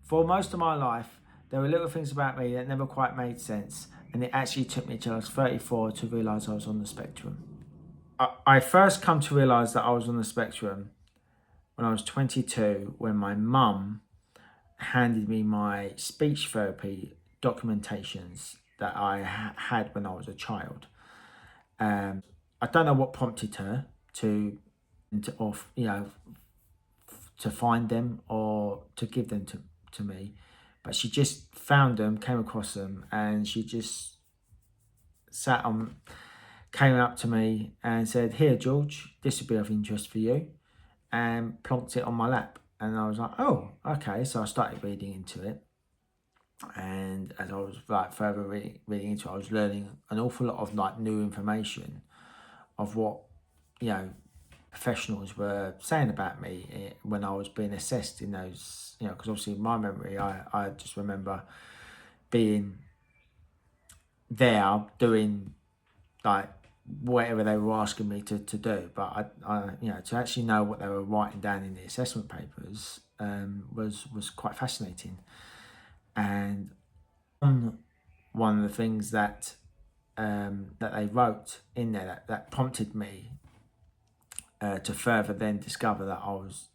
For most of my life, there were little things about me that never quite made sense, and it actually took me till I was 34 to realise I was on the spectrum. I first come to realise that I was on the spectrum when I was 22, when my mum handed me my speech therapy documentations that I had when I was a child. I don't know what prompted her to find them or to give them to me, but she just found them, came across them, and she just came up to me and said, "Here, George, this would be of interest for you," and plonked it on my lap. And I was like, "Oh, okay." So I started reading into it, and as I was like further reading into it, I was learning an awful lot of like new information of what professionals were saying about me when I was being assessed in those, because obviously in my memory, I just remember being there doing like whatever they were asking me to do. But I to actually know what they were writing down in the assessment papers was quite fascinating. And one of the things that they wrote in there that prompted me to further then discover that I was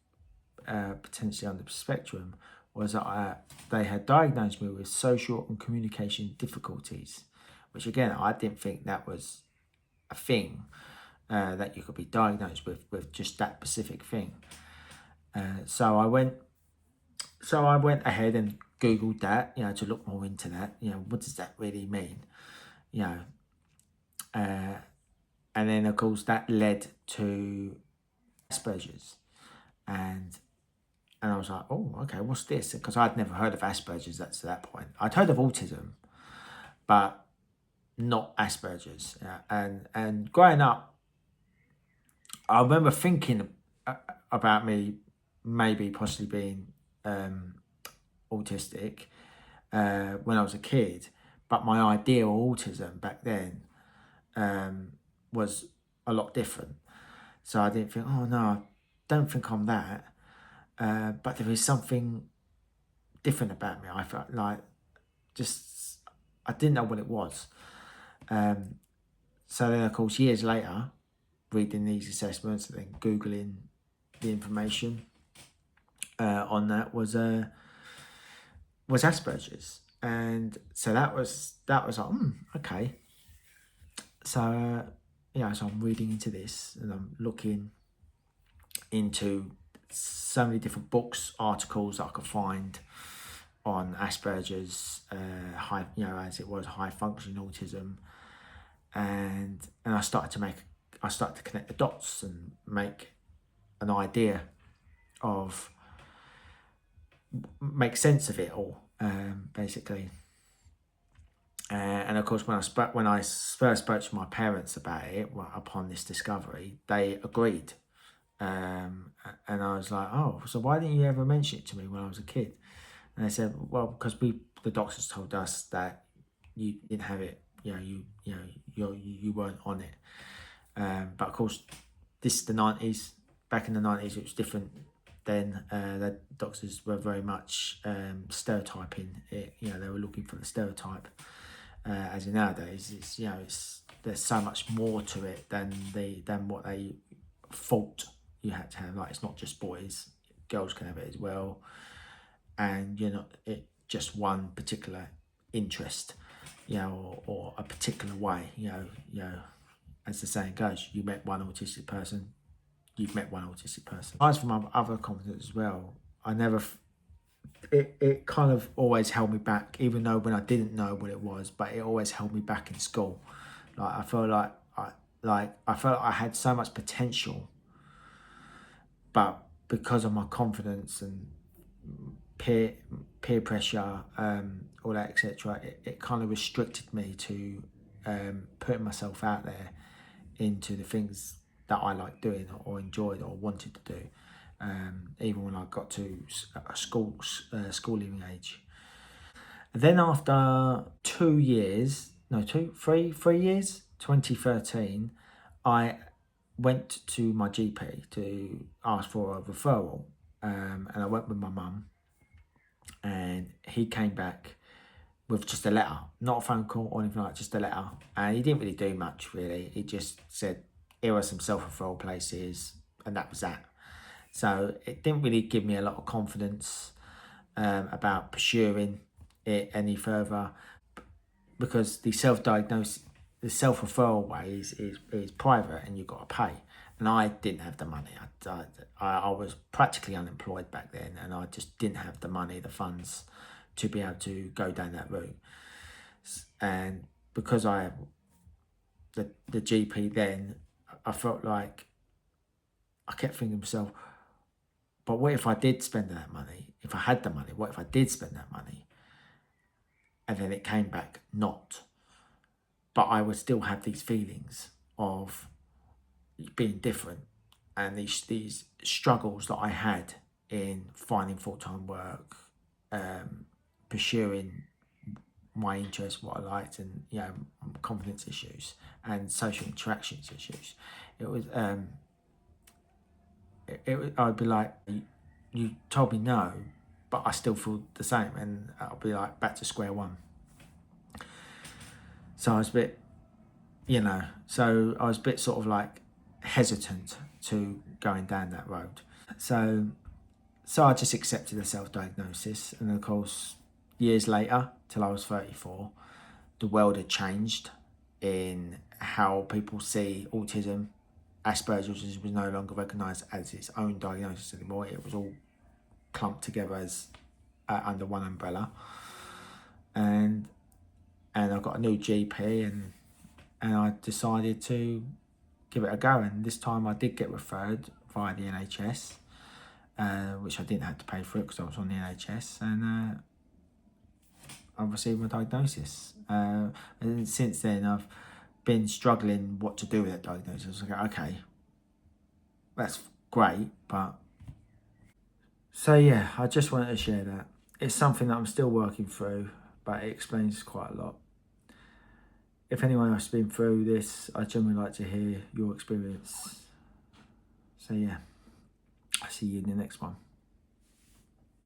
potentially on the spectrum was that they had diagnosed me with social and communication difficulties, which again, I didn't think that was a thing that you could be diagnosed with just that specific thing. So I went ahead and Googled that, to look more into that. What does that really mean? And then of course that led to Asperger's, and I was like, oh, okay, what's this? Because I'd never heard of Asperger's to that point. I'd heard of autism, but not Asperger's. And growing up, I remember thinking about me maybe possibly being autistic when I was a kid, but my idea of autism back then was a lot different. So I didn't think, oh no, I don't think I'm that. But there is something different about me. I felt like I didn't know what it was. So then, of course, years later, reading these assessments and then Googling the information on that was Asperger's. And so that was like, okay. So, so I'm reading into this and I'm looking into so many different books, articles that I could find on Asperger's, high functioning autism, and I started to connect the dots and make an idea of make sense of it all, basically. And of course, when I first spoke to my parents about it, upon this discovery, they agreed. And I was like, oh, so why didn't you ever mention it to me when I was a kid? And they said, well, because the doctors told us that you didn't have it, you weren't on it. But of course, this is the 90s. Back in the 90s, it was different. Then the doctors were very much stereotyping it. They were looking for the stereotype. As in nowadays, there's so much more to it than what they thought you had to have. Like, it's not just boys, girls can have it as well, and you're not just one particular interest, or a particular way. As the saying goes, you met one autistic person, you've met one autistic person. Aside from other confidence as well, it kind of always held me back, even though when I didn't know what it was, but it always held me back in school. Like, I felt like I had so much potential, but because of my confidence and peer pressure, all that, etc., it kind of restricted me to putting myself out there into the things that I liked doing or enjoyed or wanted to do, even when I got to a school leaving age. And then after 3 years, 2013, I went to my GP to ask for a referral, and I went with my mum, and he came back with just a letter, not a phone call or anything like that, just a letter. And he didn't really do much, really. He just said, here are some self-referral places, and that was that. So it didn't really give me a lot of confidence about pursuing it any further, because the self-diagnosis, the self-referral way is private and you've got to pay. And I didn't have the money. I was practically unemployed back then, and I just didn't have the money, the funds to be able to go down that route. And because I had the GP then, I felt like, I kept thinking to myself, but what if I did spend that money? If I had the money, what if I did spend that money? And then it came back not. But I would still have these feelings of being different, and these struggles that I had in finding full-time work, pursuing my interests, what I liked, and confidence issues and social interactions issues. It was I'd be like, you told me no, but I still feel the same, and I'll be like back to square one. So I was a bit, so I was a bit sort of like hesitant to going down that road. So I just accepted the self-diagnosis, and of course, years later, till I was 34, the world had changed in how people see autism. Asperger's was no longer recognised as its own diagnosis anymore. It was all clumped together as under one umbrella. And I got a new GP, and I decided to give it a go. And this time I did get referred via the NHS, which I didn't have to pay for it because I was on the NHS, and I received my diagnosis. And since then I've been struggling what to do with that diagnosis. I was like, okay, that's great, but... So yeah, I just wanted to share that. It's something that I'm still working through, but it explains quite a lot. If anyone else has been through this, I'd generally like to hear your experience. So yeah, I'll see you in the next one.